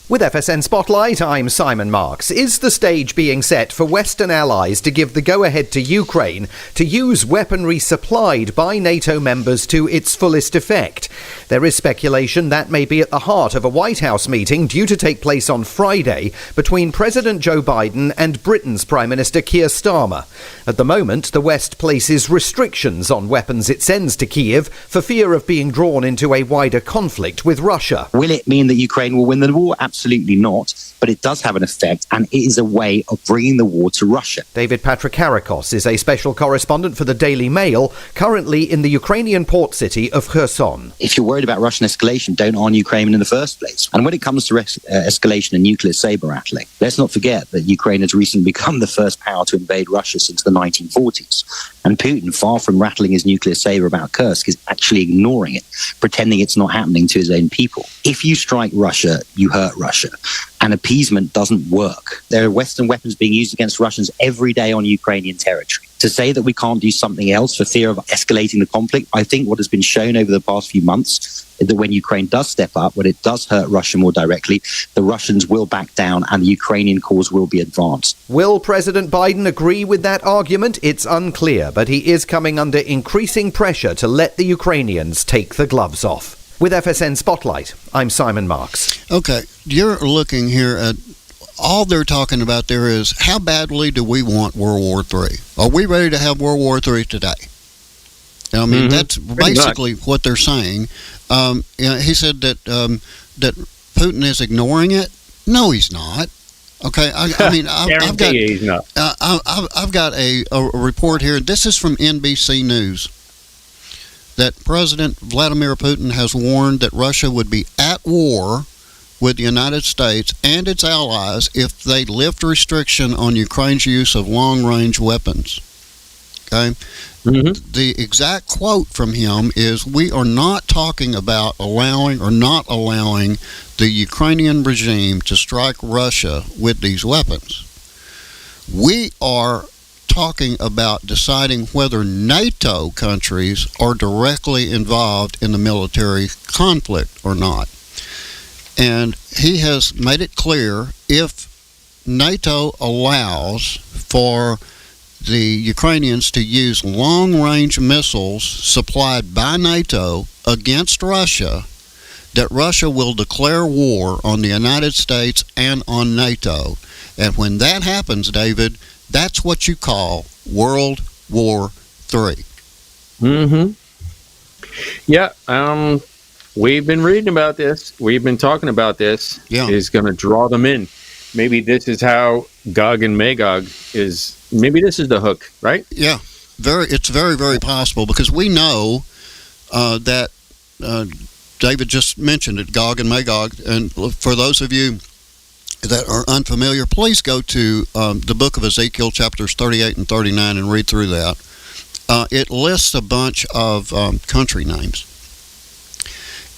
Speaker 7: With FSN Spotlight, I'm Simon Marks. Is the stage being set for Western allies to give the go-ahead to Ukraine to use weaponry supplied by NATO members to its fullest effect? There is speculation that may be at the heart of a White House meeting due to take place on Friday between President Joe Biden and Britain's Prime Minister Keir Starmer. At the moment, the West places restrictions on weapons it sends to Kyiv for fear of being drawn into a wider conflict with Russia.
Speaker 10: Will it mean that Ukraine will win the war? Absolutely not, but it does have an effect, and it is a way of bringing the war to Russia.
Speaker 7: David Patrikarakos is a special correspondent for the Daily Mail, currently in the Ukrainian port city of Kherson.
Speaker 10: If you're worried about Russian escalation, don't arm Ukraine in the first place. And when it comes to escalation and nuclear saber-rattling, let's not forget that Ukraine has recently become the first power to invade Russia since the 1940s. And Putin, far from rattling his nuclear saber about Kursk, is actually ignoring it, pretending it's not happening to his own people. If you strike Russia, you hurt Russia. And appeasement doesn't work. There are Western weapons being used against Russians every day on Ukrainian territory. To say that we can't do something else for fear of escalating the conflict, I think what has been shown over the past few months is that when Ukraine does step up, when it does hurt Russia more directly, the Russians will back down and the Ukrainian cause will be advanced.
Speaker 7: Will President Biden agree with that argument? It's unclear, but he is coming under increasing pressure to let the Ukrainians take the gloves off. With FSN Spotlight, I'm Simon Marks.
Speaker 1: Okay, you're looking here at all they're talking about there is how badly do we want World War III? Are we ready to have World War III today? I mean, that's basically what they're saying. He said that that Putin is ignoring it. No, he's not. Okay, I mean, I've got a report here. This is from NBC News. That President Vladimir Putin has warned that Russia would be at war with the United States and its allies if they lift restriction on Ukraine's use of long-range weapons. Okay? The exact quote from him is, we are not talking about allowing or not allowing the Ukrainian regime to strike Russia with these weapons. We are talking about deciding whether NATO countries are directly involved in the military conflict or not. And he has made it clear if NATO allows for the Ukrainians to use long-range missiles supplied by NATO against Russia, that Russia will declare war on the United States and on NATO. And when that happens, David, that's what you call World War III.
Speaker 2: Yeah, we've been reading about this. We've been talking about this.
Speaker 1: Yeah.
Speaker 2: Is going to draw them in. Maybe this is how Gog and Magog is. Maybe this is the hook, right?
Speaker 1: Yeah, it's very, very possible because we know that David just mentioned it, Gog and Magog. And for those of you that are unfamiliar, please go to the book of Ezekiel, chapters 38 and 39, and read through that. It lists a bunch of country names.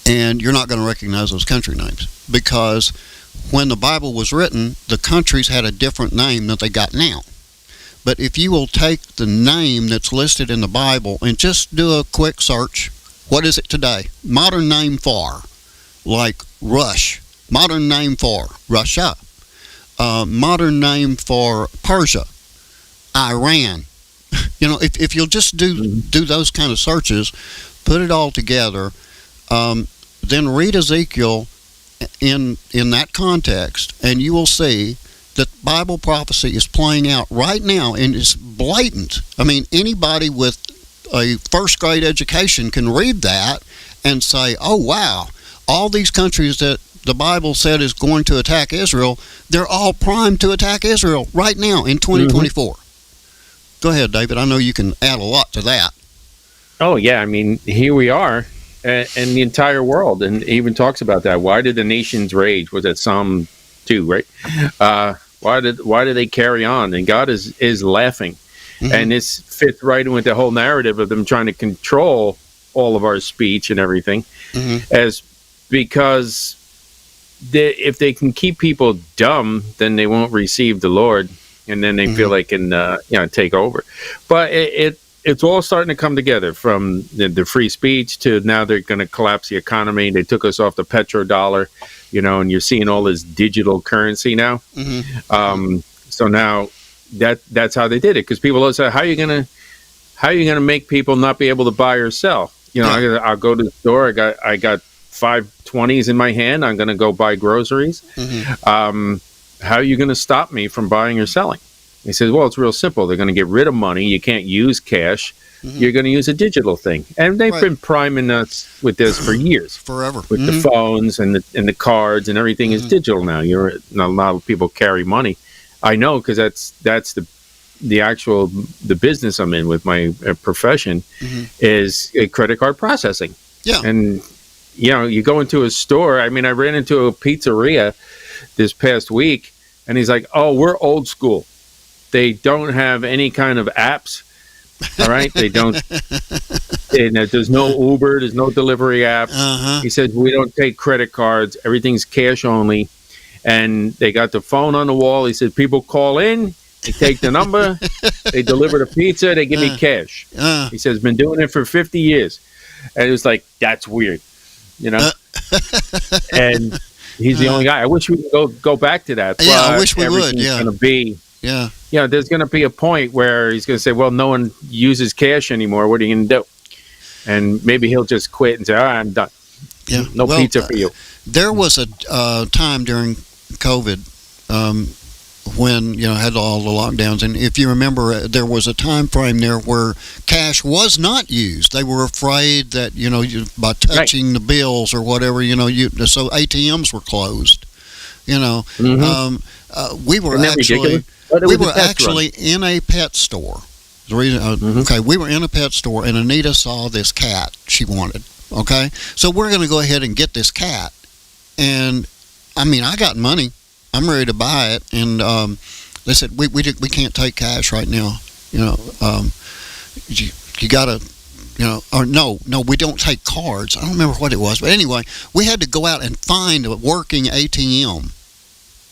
Speaker 1: And you're not going to recognize those country names because when the Bible was written, the countries had a different name than they got now. But if you will take the name that's listed in the Bible and just do a quick search, what is it today? Modern name for, like Rush. Modern name for Russia. modern name for Persia, Iran. If you'll just do those kind of searches, put it all together, then read Ezekiel in that context, and you will see that Bible prophecy is playing out right now, and it's blatant. I mean, anybody with a first grade education can read that and say, oh, wow, all these countries that the Bible said is going to attack Israel, they're all primed to attack Israel right now in 2024. Go ahead, David. I know you can add a lot to that.
Speaker 2: Oh, yeah. I mean, here we are, and the entire world, and it even talks about that. Why did the nations rage? Was that Psalm 2, right? Why did they carry on? And God is laughing. And this fits right in with the whole narrative of them trying to control all of our speech and everything, as because if they can keep people dumb, then they won't receive the Lord, and then they feel they can take over. But it's all starting to come together, from the free speech to now they're going to collapse the economy. They took us off the petrodollar, and you're seeing all this digital currency now. So now that's how they did it, because people always say, how are you gonna make people not be able to buy or sell? I'll go to the store. I got 5 20s in my hand. I'm gonna go buy groceries. How are you gonna stop me from buying or selling? He says, well, it's real simple. They're gonna get rid of money. You can't use cash. You're gonna use a digital thing, and they've been priming us with this for years,
Speaker 1: forever,
Speaker 2: with the phones and the cards, and everything is digital now. A lot of people carry money. I know, because that's the business I'm in with my profession is credit card processing. Yeah. And you go into a store. I mean, I ran into a pizzeria this past week, and he's like, "Oh, we're old school. They don't have any kind of apps. All right, they don't. There's no Uber. There's no delivery app." He said, "We don't take credit cards. Everything's cash only." And they got the phone on the wall. He said, people call in, they take the number, they deliver the pizza, they give me cash. He says, been doing it for 50 years. And it was like, that's weird, And he's the only guy. I wish we could go back to that.
Speaker 1: Yeah, I wish we would.
Speaker 2: Yeah. Going to be, there's going to be a point where he's going to say, well, no one uses cash anymore. What are you going to do? And maybe he'll just quit and say, all right, I'm done.
Speaker 1: Yeah.
Speaker 2: No pizza for you.
Speaker 1: There was a time during COVID when had all the lockdowns, and if you remember, there was a time frame there where cash was not used. They were afraid that by touching the bills or whatever, so ATMs were closed. We were actually in a pet store. The reason, we were in a pet store, and Anita saw this cat she wanted. Okay, so we're going to go ahead and get this cat. And I mean, I got money. I'm ready to buy it. And they said, we can't take cash right now. You got to, or no, we don't take cards. I don't remember what it was. But anyway, we had to go out and find a working ATM,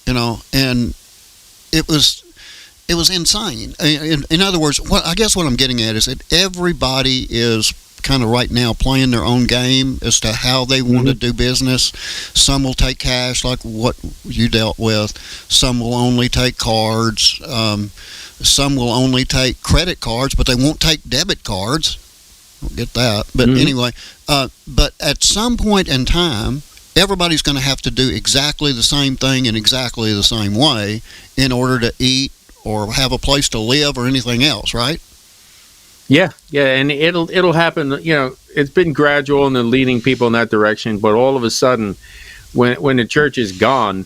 Speaker 1: and it was insane. In other words, I guess what I'm getting at is that everybody is kind of right now playing their own game as to how they want to do business. Some will take cash, like what you dealt with. Some will only take cards. Some will only take credit cards, but they won't take debit cards. I don't get that. But anyway, but at some point in time, everybody's going to have to do exactly the same thing in exactly the same way in order to eat or have a place to live or anything else, right?
Speaker 2: Yeah, and it'll happen. It's been gradual, and they're leading people in that direction. But all of a sudden, when the church is gone,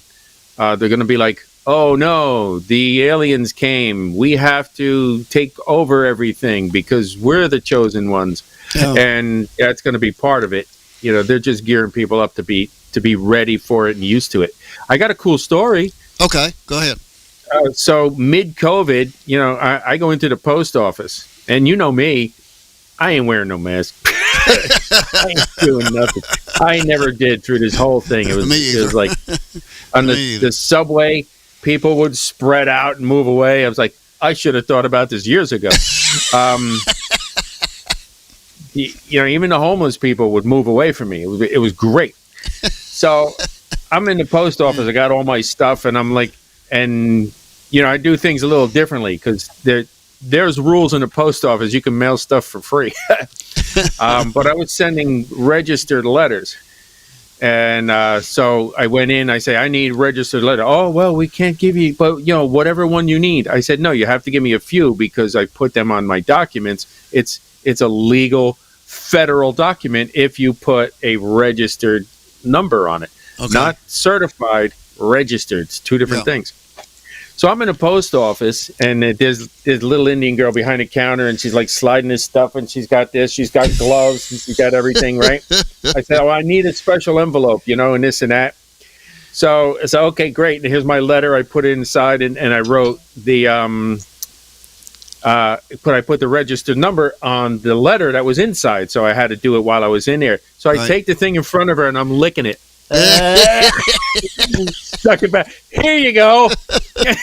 Speaker 2: they're going to be like, "Oh no, the aliens came. We have to take over everything because we're the chosen ones," and that's going to be part of it. They're just gearing people up to be ready for it and used to it. I got a cool story.
Speaker 1: Okay, go ahead.
Speaker 2: So mid-COVID, I go into the post office. And me, I ain't wearing no mask. I ain't doing nothing. I never did through this whole thing. It was like on the subway, people would spread out and move away. I was like, I should have thought about this years ago. Even the homeless people would move away from me. It was great. So I'm in the post office. I got all my stuff, and I'm like, and I do things a little differently because there's rules in the post office. You can mail stuff for free, but I was sending registered letters. And so I went in, I say, I need registered letter. Oh, well, we can't give you, but whatever one you need. I said, no, you have to give me a few because I put them on my documents. It's a legal federal document if you put a registered number on it. Okay. Not certified, registered. It's two different things. So I'm in a post office, and there's this little Indian girl behind the counter, and she's like sliding this stuff, and she's got gloves, and she's got everything, right? I said, I need a special envelope, and this and that. So I said, okay, great. And here's my letter. I put it inside, and I wrote I put the registered number on the letter that was inside, so I had to do it while I was in there. So I take the thing in front of her, and I'm licking it. Stuck it back. Here you go.
Speaker 1: That's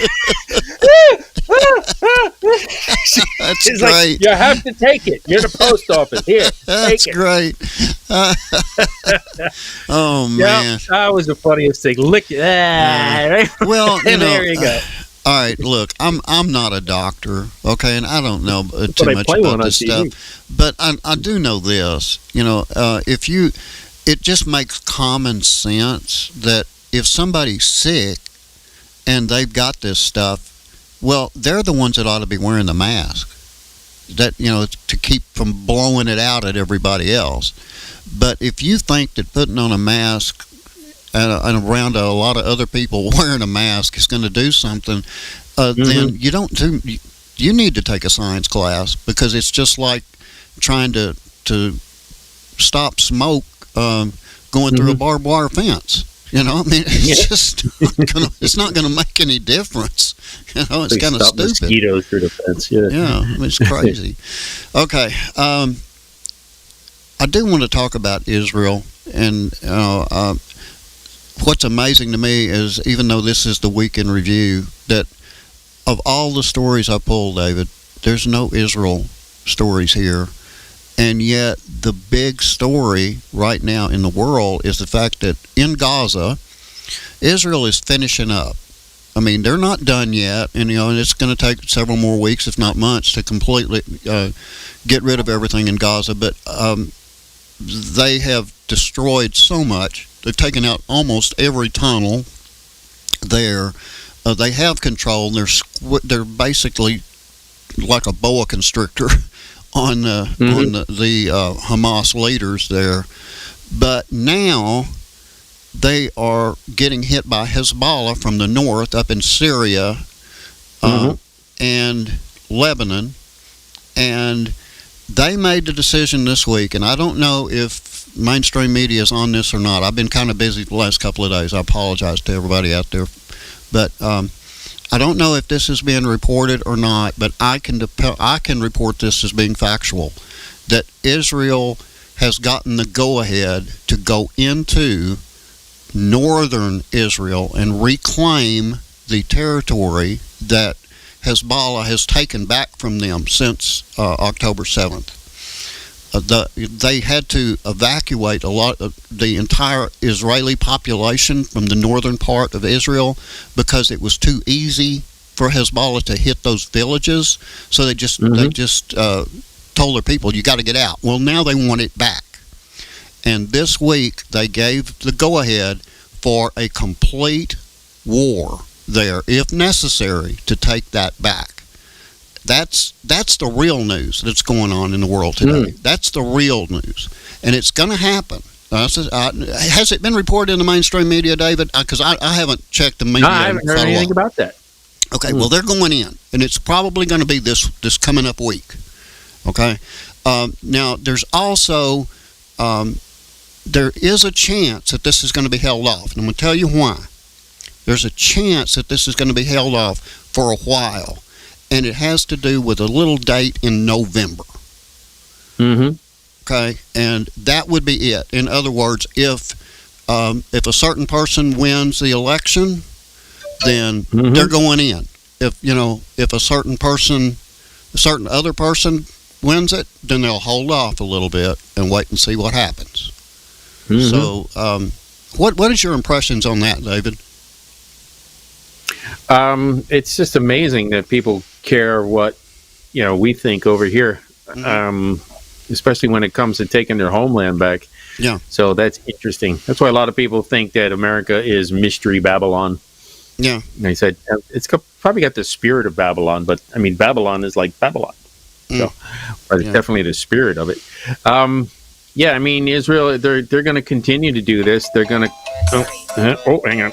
Speaker 2: She's
Speaker 1: great.
Speaker 2: Like, you have to take it. You're the post office. Here,
Speaker 1: That's
Speaker 2: take it.
Speaker 1: Great. Oh man,
Speaker 2: that was the funniest thing. Lick it.
Speaker 1: Well,
Speaker 2: there you go.
Speaker 1: All right, look, I'm not a doctor, okay, and I don't know too much about this stuff, but I do know this. It just makes common sense that if somebody's sick and they've got this stuff, well, they're the ones that ought to be wearing the mask, that to keep from blowing it out at everybody else. But if you think that putting on a mask and around a lot of other people wearing a mask is going to do something, then you need to take a science class, because it's just like trying to stop smoke going through a barbed wire fence. It's not gonna make any difference. It's kind of stupid.
Speaker 2: Mosquitoes through the fence.
Speaker 1: It's crazy. Okay, I do want to talk about Israel, and what's amazing to me is, even though this is the week in review, that of all the stories I pulled, David, there's no Israel stories here. And yet the big story right now in the world is the fact that in Gaza, Israel is finishing up. I mean, they're not done yet, and it's going to take several more weeks, if not months, to completely get rid of everything in Gaza. But they have destroyed so much. They've taken out almost every tunnel there. They have control. They're basically like a boa constrictor on the Hamas leaders there. But now they are getting hit by Hezbollah from the north up in Syria and Lebanon, and they made the decision this week, and I don't know if mainstream media is on this or not. I've been kind of busy the last couple of days. I apologize to everybody out there, but I don't know if this is being reported or not, but I can report this as being factual, that Israel has gotten the go-ahead to go into northern Israel and reclaim the territory that Hezbollah has taken back from them since October 7th. They had to evacuate the entire Israeli population from the northern part of Israel because it was too easy for Hezbollah to hit those villages. So they just told their people, you got to get out. Well, now they want it back. And this week they gave the go-ahead for a complete war there, if necessary, to take that back. That's the real news that's going on in the world today. That's the real news, and it's going to happen. Has it been reported in the mainstream media, David? Because I haven't checked the media.
Speaker 2: No, I haven't heard anything about that.
Speaker 1: Okay, well, they're going in, and it's probably going to be this coming up week. Okay, now there's also there is a chance that this is going to be held off, and I'm going to tell you why. There's a chance that this is going to be held off for a while. And it has to do with a little date in November. Okay, and that would be it. In other words, if a certain person wins the election, then they're going in. If a certain other person wins it, then they'll hold off a little bit and wait and see what happens. So, what is your impressions on that, David?
Speaker 2: It's just amazing that people care what we think over here, especially when it comes to taking their homeland back.
Speaker 1: Yeah.
Speaker 2: So that's interesting. That's why a lot of people think that America is Mystery Babylon.
Speaker 1: Yeah.
Speaker 2: And I said it's probably got the spirit of Babylon, but I mean Babylon is like Babylon, so but it's definitely the spirit of it. Yeah, I mean Israel, they're going to continue to do this. They're going to. Hang on.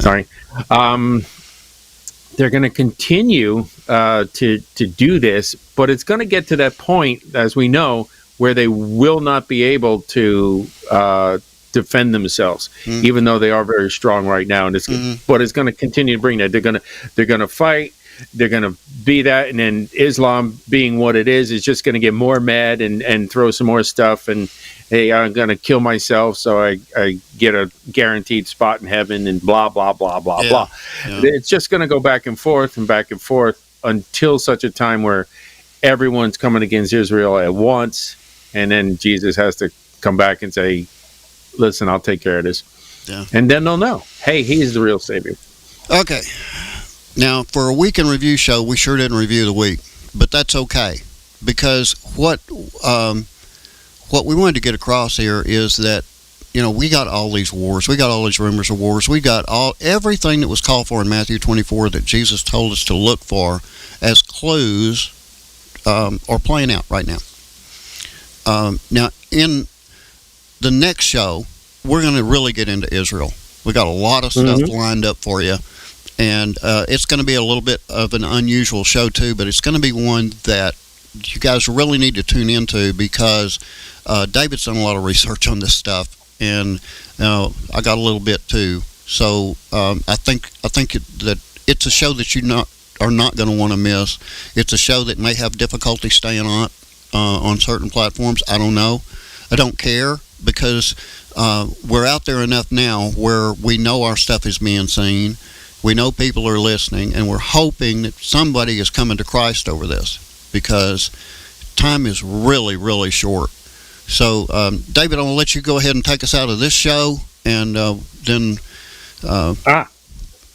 Speaker 2: Sorry. They're going to continue to do this, but it's going to get to that point, as we know, where they will not be able to defend themselves, even though they are very strong right now. And but it's going to continue to bring that. They're going to fight. They're going to be that, and then Islam, being what it is just going to get more mad and throw some more stuff. And hey, I'm going to kill myself so I get a guaranteed spot in heaven, and blah blah blah blah blah. Yeah. It's just going to go back and forth until such a time where everyone's coming against Israel at once, and then Jesus has to come back and say, "Listen, I'll take care of this." Yeah. And then they'll know, hey, he's the real savior.
Speaker 1: Okay. Now, for a week in review show, we sure didn't review the week, but that's okay, because what we wanted to get across here is that, we got all these wars, we got all these rumors of wars, we got everything that was called for in Matthew 24 that Jesus told us to look for as clues are playing out right now. Now, in the next show, we're going to really get into Israel. We got a lot of stuff lined up for you. And it's going to be a little bit of an unusual show, too, but it's going to be one that you guys really need to tune into, because David's done a lot of research on this stuff, and I got a little bit, too. So I think that it's a show that you are not going to want to miss. It's a show that may have difficulty staying on certain platforms. I don't know. I don't care, because we're out there enough now where we know our stuff is being seen. We know people are listening, and we're hoping that somebody is coming to Christ over this, because time is really, really short. So, David, I'm going to let you go ahead and take us out of this show, and then...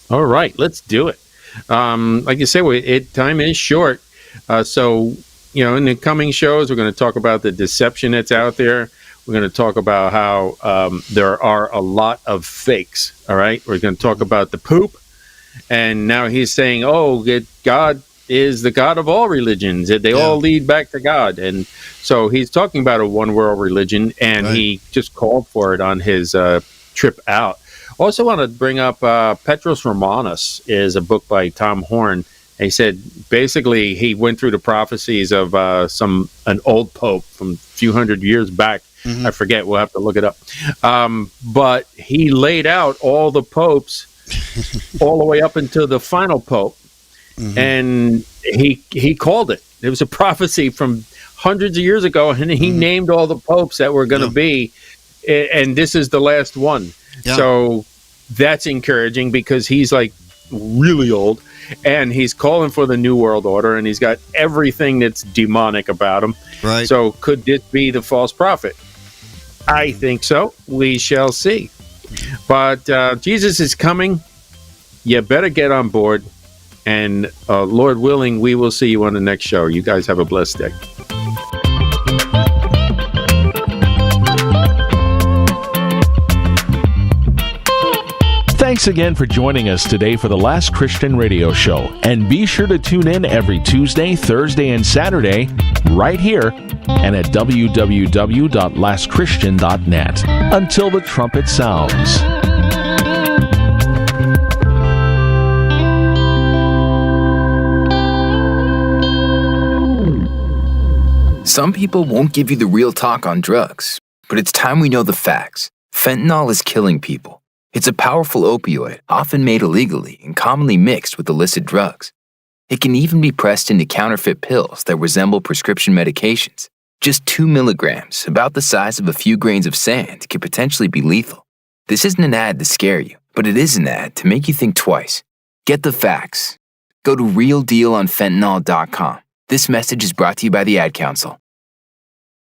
Speaker 2: All right, let's do it. Like you say, time is short. So, in the coming shows, we're going to talk about the deception that's out there. We're going to talk about how there are a lot of fakes, all right? We're going to talk about the poop. And now he's saying, God is the God of all religions. They all lead back to God. And so he's talking about a one-world religion, and he just called for it on his trip out. Also want to bring up Petros Romanus is a book by Tom Horn. And he said, basically, he went through the prophecies of an old pope from a few hundred years back. I forget. We'll have to look it up. But he laid out all the popes all the way up until the final pope, and he called it. It was a prophecy from hundreds of years ago, and he named all the popes that were going to be, and this is the last one. So that's encouraging, because he's like really old, and he's calling for the New World Order, and he's got everything that's demonic about him. So could this be the false prophet? I think so. We shall see. But Jesus is coming. You better get on board. And Lord willing, we will see you on the next show. You guys have a blessed day.
Speaker 11: Thanks again for joining us today for the Last Christian Radio Show. And be sure to tune in every Tuesday, Thursday, and Saturday right here and at www.lastchristian.net. Until the trumpet sounds.
Speaker 12: Some people won't give you the real talk on drugs, but it's time we know the facts. Fentanyl is killing people. It's a powerful opioid, often made illegally and commonly mixed with illicit drugs. It can even be pressed into counterfeit pills that resemble prescription medications. Just 2 milligrams, about the size of a few grains of sand, can potentially be lethal. This isn't an ad to scare you, but it is an ad to make you think twice. Get the facts. Go to realdealonfentanyl.com. This message is brought to you by the Ad Council.